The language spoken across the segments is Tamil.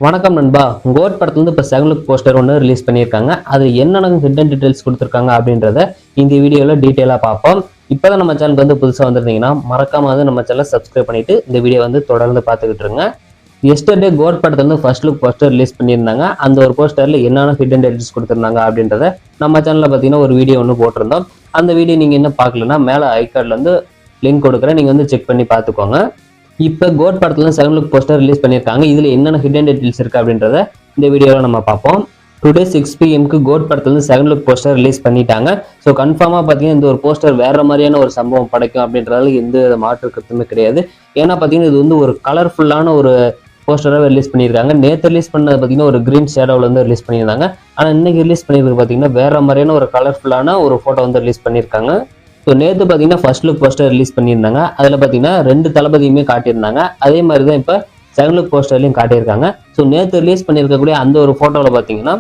வணக்கம் நண்பா. கோட் படத்துல இருந்து இப்போ செகண்ட் லுக் போஸ்டர் ஒன்று ரிலீஸ் பண்ணியிருக்காங்க. அது என்னென்ன ஹிடன் டீடைல்ஸ் கொடுத்துருக்காங்க அப்படின்றத இந்த வீடியோவில் டீட்டெயிலாக பார்ப்போம். இப்போதான் நம்ம சேனலுக்கு வந்து புதுசாக வந்திருந்தீங்கன்னா மறக்காம வந்து நம்ம சேனலை சப்ஸ்கிரைப் பண்ணிட்டு இந்த வீடியோ வந்து தொடர்ந்து பார்த்துக்கிட்டு இருங்க. எஸ்டர்டே கோட் படத்துல இருந்து ஃபர்ஸ்ட் லுக் போஸ்டர் ரிலீஸ் பண்ணியிருந்தாங்க. அந்த ஒரு போஸ்டர்ல என்னென்ன ஹிடன் டீடைல்ஸ் கொடுத்துருந்தாங்க அப்படின்றத நம்ம சேனலில் பார்த்தீங்கன்னா ஒரு வீடியோ ஒன்று போட்டிருந்தோம். அந்த வீடியோ நீங்கள் என்ன பார்க்கலன்னா மேலே ஐகார்டில் வந்து லிங்க் கொடுக்குறேன், நீங்கள் வந்து செக் பண்ணி பார்த்துக்கோங்க. இப்போ கோட் படத்துல செகண்ட் லுக் போஸ்டர் ரிலீஸ் பண்ணியிருக்காங்க. இதுல என்னென்ன ஹிடன் டீடைல்ஸ் இருக்கு அப்படின்றத இந்த வீடியோவில் நம்ம பார்ப்போம். டுடே 6 PM கோட் படத்துல செகண்ட் லுக் போஸ்டர் ரிலீஸ் பண்ணிட்டாங்க. ஸோ கன்ஃபார்மா பார்த்தீங்கன்னா இந்த ஒரு போஸ்டர் வேற மாதிரியான ஒரு சம்பவம் படைக்கும் அப்படின்றதால எந்த மாற்று கருத்துமே கிடையாது. ஏன்னா பார்த்தீங்கன்னா இது வந்து ஒரு கலர்ஃபுல்லான ஒரு போஸ்டராக ரிலீஸ் பண்ணியிருக்காங்க. நேற்று ரிலீஸ் பண்ணது பார்த்தீங்கன்னா ஒரு கிரீன் ஷேடோவில் வந்து ரிலீஸ் பண்ணியிருந்தாங்க. ஆனால் இன்னைக்கு ரிலீஸ் பண்ணியிருக்கிறது பார்த்தீங்கன்னா வேற மாதிரியான ஒரு கலர்ஃபுல்லான ஒரு ஃபோட்டோ வந்து ரிலீஸ் பண்ணியிருக்காங்க. ஸோ நேற்று பார்த்தீங்கன்னா ஃபர்ஸ்ட் லுக் போஸ்டர் ரிலீஸ் பண்ணியிருந்தாங்க. அதில் பார்த்தீங்கன்னா 2 தளபதியுமே காட்டியிருந்தாங்க. அதே மாதிரி தான் இப்போ செகண்ட் லுக் போஸ்டர்லையும் காட்டியிருக்காங்க. ஸோ நேற்று ரிலீஸ் பண்ணியிருக்கக்கூடிய அந்த ஒரு ஃபோட்டோவில் பார்த்தீங்கன்னா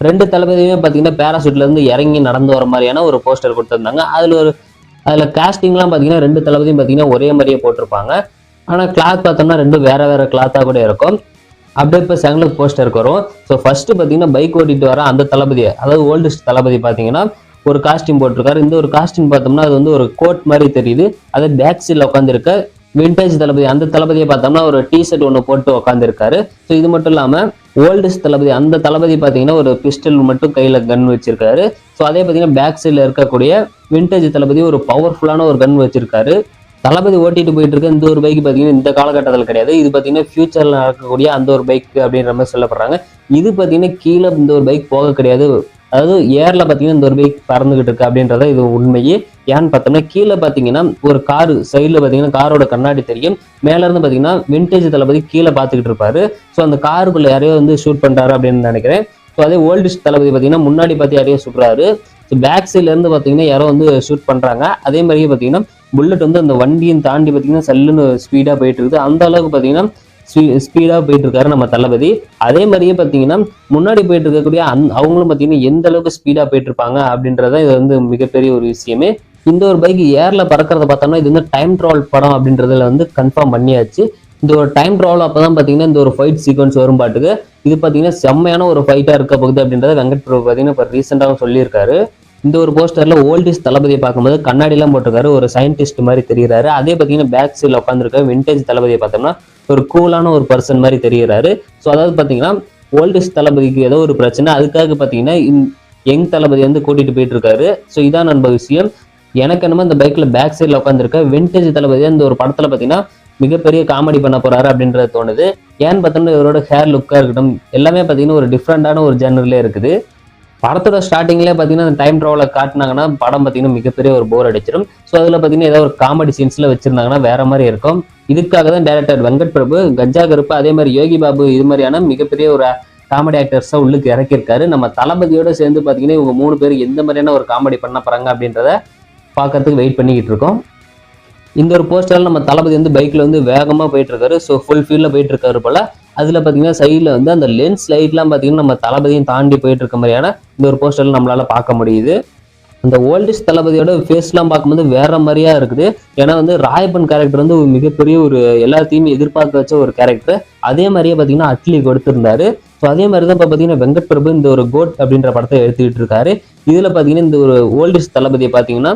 2 தளபதியுமே பார்த்தீங்கன்னா பேராசூட்லேருந்து இறங்கி நடந்து வர மாதிரியான ஒரு போஸ்டர் கொடுத்துருந்தாங்க. அதில் காஸ்டிங்லாம் பார்த்தீங்கன்னா 2 தளபதியும் பார்த்தீங்கன்னா ஒரே மாதிரியே போட்டிருப்பாங்க. ஆனால் கிளாத் பார்த்தோம்னா 2 வேற வேற கிளாத்தாக கூட இருக்கும். அப்படியே இப்போ செகண்ட் லுக் போஸ்டருக்கு வரும். ஸோ ஃபர்ஸ்ட் பார்த்தீங்கன்னா பைக் ஓட்டிட்டு வர அந்த தளபதி, அதாவது ஓல்டஸ்ட் தளபதி பார்த்தீங்கன்னா ஒரு காஸ்டியூம் போட்டிருக்காரு. இந்த ஒரு காஸ்டியூம் பார்த்தோம்னா அது வந்து ஒரு கோட் மாதிரி தெரியுது. அது பேக் சைடில் உட்காந்துருக்க விண்டேஜ் தளபதி, அந்த தளபதியை பார்த்தோம்னா ஒரு டிஷர்ட் ஒன்று போட்டு உட்காந்துருக்காரு. ஸோ இது மட்டும் இல்லாமல் ஓல்டஸ்ட் தளபதி, அந்த தளபதி பார்த்தீங்கன்னா ஒரு பிஸ்டல் மட்டும் கையில் கன் வச்சிருக்காரு. ஸோ அதே பார்த்தீங்கன்னா பேக் சைடில் இருக்கக்கூடிய விண்டேஜ் தளபதி ஒரு பவர்ஃபுல்லான ஒரு கன் வச்சிருக்காரு. தளபதி ஓட்டிட்டு போயிட்டு இருக்க இந்த ஒரு பைக் பார்த்தீங்கன்னா இந்த காலகட்டத்தில் கிடையாது. இது பார்த்தீங்கன்னா ஃபியூச்சரில் நடக்கக்கூடிய அந்த ஒரு பைக் அப்படின்ற மாதிரி சொல்லப்படுறாங்க. இது பார்த்தீங்கன்னா கீழே இந்த ஒரு பைக் போக கிடையாது, அதாவது ஏர்ல பாத்தீங்கன்னா இந்த ஒரு பைக் பறந்துகிட்டு இருக்கு அப்படின்றத இது உண்மையே. ஏன்னு பார்த்தோம்னா கீழே பாத்தீங்கன்னா ஒரு காரு சைட்ல பாத்தீங்கன்னா காரோட கண்ணாடி தெரியும். மேல இருந்து பாத்தீங்கன்னா விண்டேஜ் தளபதி கீழே பாத்துக்கிட்டு இருப்பாரு. ஸோ அந்த காருக்குள்ள யாரையோ வந்து ஷூட் பண்றாரு அப்படின்னு நினைக்கிறேன். ஸோ அதே ஓல்டஸ்ட் தளபதி பாத்தீங்கன்னா முன்னாடி பார்த்து யாரையோ சுடுறாரு. ஸோ பேக் சைட்ல இருந்து பாத்தீங்கன்னா யாரோ வந்து ஷூட் பண்றாங்க. அதே மாதிரியே பாத்தீங்கன்னா புல்லட் வந்து அந்த வண்டியும் தாண்டி பாத்தீங்கன்னா சல்லுன்னு ஸ்பீடா போயிட்டு இருக்குது. அந்த அளவுக்கு பாத்தீங்கன்னா ஸ்பீடா போயிட்டு இருக்காரு நம்ம தளபதி. அதே மாதிரியே பாத்தீங்கன்னா முன்னாடி போயிட்டு இருக்கக்கூடிய அவங்களும் பாத்தீங்கன்னா எந்த அளவுக்கு ஸ்பீடா போயிட்டு இருப்பாங்க அப்படின்றத இது வந்து மிகப்பெரிய ஒரு விஷயமே. இந்த ஒரு பைக் ஏர்ல பறக்கிறத பார்த்தோம்னா இது வந்து டைம் டிராவல் படம் அப்படின்றதுல வந்து கன்ஃபார்ம் பண்ணியாச்சு. இந்த ஒரு டைம் டிராவல் அப்பதான் பாத்தீங்கன்னா இந்த ஒரு ஃபைட் சீக்வன்ஸ் வரும் பாட்டுக்கு. இது பாத்தீங்கன்னா செம்மையான ஒரு ஃபைட்டா இருக்க போகுது அப்படின்றத வெங்கட் பிரபு பாத்தீங்கன்னா இப்போ ரீசெண்டாகவும் சொல்லியிருக்காரு. இந்த ஒரு போஸ்டர்ல ஓல்டஸ்ட் தளபதியை பார்க்கும்போது கண்ணாடி எல்லாம் போட்டிருக்காரு, ஒரு சயின்டிஸ்ட் மாதிரி தெரிகிறாரு. அதே பாத்தீங்கன்னா பேக் சைட்ல உட்காந்துருக்க விண்டேஜ் தளபதியை பார்த்தோம்னா ஒரு கூலான ஒரு பர்சன் மாதிரி தெரிகிறாரு. ஸோ அதாவது பாத்தீங்கன்னா ஓல்டஸ்ட் தளபதிக்கு ஏதோ ஒரு பிரச்சனை, அதுக்காக பாத்தீங்கன்னா யங் தளபதி வந்து கூட்டிட்டு போயிட்டு இருக்காரு. ஸோ இதான் நண்ப விஷயம். எனக்கு என்னமோ இந்த பைக்ல பேக் சைட்ல உட்காந்துருக்க விண்டேஜ் தளபதி இந்த ஒரு படத்துல பாத்தீங்கன்னா மிகப்பெரிய காமெடி பண்ண போறாரு அப்படின்றது தோணுது. ஏன்னு பார்த்தோம்னா இவரோட ஹேர் லுக்கா இருக்கட்டும் எல்லாமே பாத்தீங்கன்னா ஒரு டிஃப்ரெண்டான ஒரு ஜெனர்ல இருக்குது. படத்தோட ஸ்டார்டிங்லேயே பார்த்தீங்கன்னா அந்த டைம் ட்ராவலை காட்டினாங்கன்னா படம் பார்த்தீங்கன்னா மிகப்பெரிய ஒரு போர் அடிச்சிடும். ஸோ அதில் பார்த்தீங்கன்னா ஏதாவது ஒரு காமெடி சீன்ஸ்ல வச்சிருந்தாங்கன்னா வேற மாதிரி இருக்கும். இதுக்காக தான் டைரக்டர் வெங்கட் பிரபு கஞ்சா கருப்பு அதே மாதிரி யோகி பாபு இது மாதிரியான மிகப்பெரிய ஒரு காமெடி ஆக்டர்ஸா உள்ளுக்கு இறக்கியிருக்காரு. நம்ம தளபதியோட சேர்ந்து பார்த்தீங்கன்னா இவங்க 3 பேர் எந்த மாதிரியான ஒரு காமெடி பண்ண போறாங்க அப்படின்றத பார்க்கறதுக்கு வெயிட் பண்ணிக்கிட்டு இருக்கோம். இந்த ஒரு போஸ்டர்ல நம்ம தளபதி வந்து பைக்ல வந்து வேகமா போயிட்டு இருக்காரு. ஸோ ஃபுல் ஃபீல்ட்ல போயிட்டு இருக்காரு போல. அதுல பாத்தீங்கன்னா சைட்ல வந்து அந்த லென்ஸ் லைட்லாம் பாத்தீங்கன்னா நம்ம தளபதியும் தாண்டி போயிட்டு இருக்க மாதிரியான இந்த ஒரு போஸ்டர்ல நம்மளால பார்க்க முடியுது. அந்த ஓல்டஸ்ட் தளபதியோட ஃபேஸ்லாம் பார்க்கும்போது வேற மாதிரியா இருக்குது. ஏன்னா வந்து ராயப்பன் கேரக்டர் வந்து மிகப்பெரிய ஒரு எல்லாத்தையுமே எதிர்பார்க்க வச்ச ஒரு கேரக்டர். அதே மாதிரியே பாத்தீங்கன்னா அட்லி கொடுத்திருந்தாரு. ஸோ அதே மாதிரி தான் இப்போ பார்த்தீங்கன்னா வெங்கட் பிரபு இந்த ஒரு கோட் அப்படின்ற படத்தை எடுத்துக்கிட்டு இருக்காரு. இதுல பாத்தீங்கன்னா இந்த ஒரு ஓல்டஸ்ட் தளபதியை பாத்தீங்கன்னா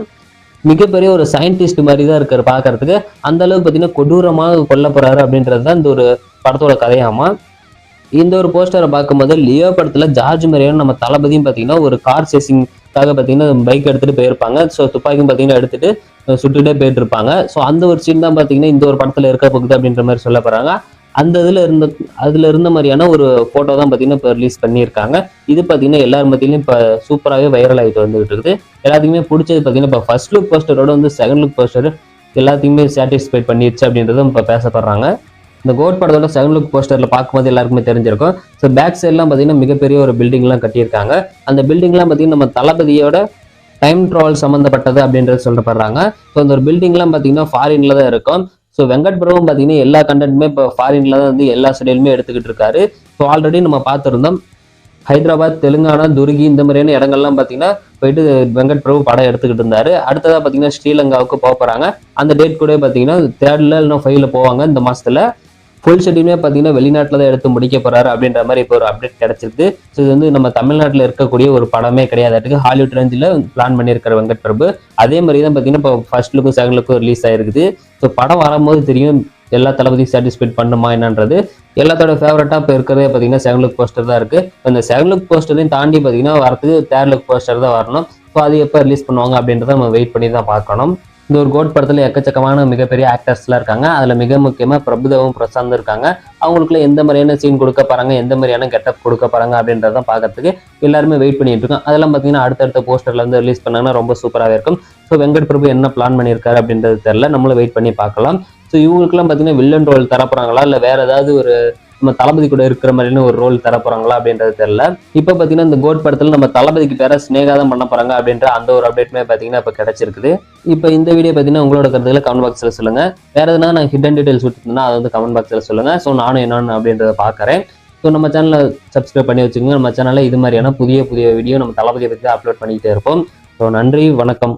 மிகப்பெரிய ஒரு சயின்டிஸ்ட் மாதிரி தான் இருக்காரு பாக்குறதுக்கு. அந்த அளவுக்கு பாத்தீங்கன்னா கொடூரமாக கொல்ல போறாரு அப்படின்றது தான் இந்த ஒரு படத்தோட கதையாமா. இந்த ஒரு போஸ்டரை பார்க்கும்போது லியோ படத்துல ஜார்ஜ் மரியான் நம்ம தளபதியும் பாத்தீங்கன்னா ஒரு கார் சேசிங்காக பாத்தீங்கன்னா பைக் எடுத்துட்டு போயிருப்பாங்க. ஸோ துப்பாக்கியும் பாத்தீங்கன்னா எடுத்துட்டு சுட்டுட்டே போயிட்டு இருப்பாங்க. ஸோ அந்த ஒரு சீன் தான் பாத்தீங்கன்னா இந்த ஒரு படத்துல இருக்க போகுது அப்படின்ற மாதிரி சொல்ல போறாங்க. அந்த அதுல இருந்த மாதிரியான ஒரு போட்டோ தான் பாத்தீங்கன்னா இப்போ ரிலீஸ் பண்ணியிருக்காங்க. இது பாத்தீங்கன்னா எல்லாரும் மத்தியிலும் இப்ப சூப்பராகவே வைரல் ஆகிட்டு வந்துகிட்டு இருக்குது. எல்லாத்துக்குமே பிடிச்சது பாத்தீங்கன்னா இப்போ ஃபர்ஸ்ட் லுக் போஸ்டரோட வந்து செகண்ட் லுக் போஸ்டர் எல்லாத்தையுமே சாட்டிஸ்ஃபைட் பண்ணிடுச்சு அப்படின்றதும் இப்போ பேசப்படுறாங்க. இந்த கோட் படத்தோட செகண்ட் லுக் போஸ்டர்ல பார்க்கும்போது எல்லாருக்குமே தெரிஞ்சிருக்கும். ஸோ பேக் சைட்லாம் பாத்தீங்கன்னா மிகப்பெரிய ஒரு பில்டிங்லாம் கட்டியிருக்காங்க. அந்த பில்டிங்லாம் பாத்தீங்கன்னா நம்ம தளபதியோட டைம் ட்ராவல் சம்மந்தப்பட்டது அப்படின்றது சொல்லப்படுறாங்க. ஸோ அந்த ஒரு பில்டிங்லாம் பாத்தீங்கன்னா ஃபாரின்ல தான் இருக்கும். ஸோ வெங்கட் பிரபுவும் பார்த்தீங்கன்னா எல்லா கண்டென்ட்டுமே இப்போ ஃபாரின்ல தான் வந்து எல்லா ஸ்டைலுமே எடுத்துக்கிட்டு இருக்காரு. ஸோ ஆல்ரெடி நம்ம பார்த்துருந்தோம் ஹைதராபாத், தெலுங்கானா, துருகி இந்த மாதிரியான இடங்கள்லாம் பார்த்தீங்கன்னா போயிட்டு வெங்கட் பிரபு படம் எடுத்துக்கிட்டு இருந்தாரு. அடுத்ததாக பார்த்தீங்கன்னா ஸ்ரீலங்காவுக்கு போக போறாங்க. அந்த டேட் கூட பார்த்தீங்கன்னா 3 இல்லைன்னா 5 போவாங்க இந்த மாசத்துல. ஃபுல் ஷெட்யூலுமே பார்த்தீங்கன்னா வெளிநாட்டில் தான் எடுத்து முடிக்க போறாரு அப்படின்ற மாதிரி இப்போ ஒரு அப்டேட் கிடைச்சிருக்கு. ஸோ இது வந்து நம்ம தமிழ்நாட்டில் இருக்கக்கூடிய ஒரு படமே கிடையாது, ஹாலிவுட் ரேஞ்சில் பிளான் பண்ணியிருக்கிற வெங்கட் பிரபு. அதே மாதிரி தான் பார்த்தீங்கன்னா இப்போ ஃபர்ஸ்ட் லுக்கும் செகண்ட் லுக்கும் ரிலீஸ் ஆயிருக்குது. ஸோ படம் வரும்போது தெரியும் எல்லா தளபதியும் சாட்டிஸ்ஃபைட் பண்ணுமா என்னன்றது. எல்லாத்தோட ஃபேவரட்டா இப்போ இருக்கிறதே பார்த்தீங்கன்னா செகண்ட் லுக் போஸ்டர் தான் இருக்கு. இந்த செகண்ட் லுக் போஸ்டரையும் தாண்டி பார்த்தீங்கன்னா வரதுக்கு தேர்ட் லுக் போஸ்டர் தான் வரணும். ஸோ அது எப்போ ரிலீஸ் பண்ணுவாங்க அப்படின்றத நம்ம வெயிட் பண்ணி தான் பார்க்கணும். இந்த ஒரு கோட் படத்துல எக்கச்சக்கமான மிகப்பெரிய ஆக்டர்ஸ்லாம் இருக்காங்க. அதுல மிக முக்கியமா பிரபுதேவும் பிரசாந்த் இருக்காங்க. அவங்களுக்குள்ள எந்த மாதிரியான சீன் கொடுக்க போறாங்க, எந்த மாதிரியான கெட்டப் கொடுக்க போறாங்க அப்படின்றத பார்க்கறதுக்கு எல்லாருமே வெயிட் பண்ணிட்டு இருக்கோம். அதெல்லாம் பார்த்தீங்கன்னா அடுத்தடுத்த போஸ்டர்ல இருந்து ரிலீஸ் பண்ணாங்கன்னா ரொம்ப சூப்பராகவே இருக்கும். ஸோ வெங்கட் பிரபு என்ன பிளான் பண்ணியிருக்காரு அப்படின்றது தெரியல, நம்மளும் வெயிட் பண்ணி பார்க்கலாம். ஸோ இவங்களுக்குலாம் பார்த்தீங்கன்னா வில்லன் ரோல் தரப்போறாங்களா இல்லை வேற ஏதாவது ஒரு நம்ம தளபதி கூட இருக்கிற மாதிரின்னு ஒரு ரோல் தரப்போறாங்களா அப்படின்றது தெரியல. இப்போ பார்த்தீங்கன்னா இந்த கோட் படத்துல நம்ம தளபதிக்கு பேர ஸ்னேகா தான் பண்ண போறாங்க அப்படின்ற அந்த ஒரு அப்டேட்மே பார்த்தீங்கன்னா இப்போ கிடைச்சிருக்குது. இப்போ இந்த வீடியோ பார்த்தீங்கன்னா உங்களோட கருத்துக்களை கமெண்ட் பாக்ஸ்ல சொல்லுங்க. வேற எதுனா நான் ஹிடன் டீடைல்ஸ் விட்டுருந்தேன்னா அதை வந்து கமெண்ட் பாக்ஸ்ல சொல்லுங்க. ஸோ நானும் என்னன்னு அப்படின்றத பார்க்குறேன். ஸோ நம்ம சேனலை சப்ஸ்கிரைப் பண்ணி வச்சுக்கோங்க. நம்ம சேனலில் இது மாதிரியான புதிய புதிய வீடியோ நம்ம தளபதியை பற்றி அப்லோட் பண்ணிக்கிட்டே இருப்போம். ஸோ நன்றி, வணக்கம்.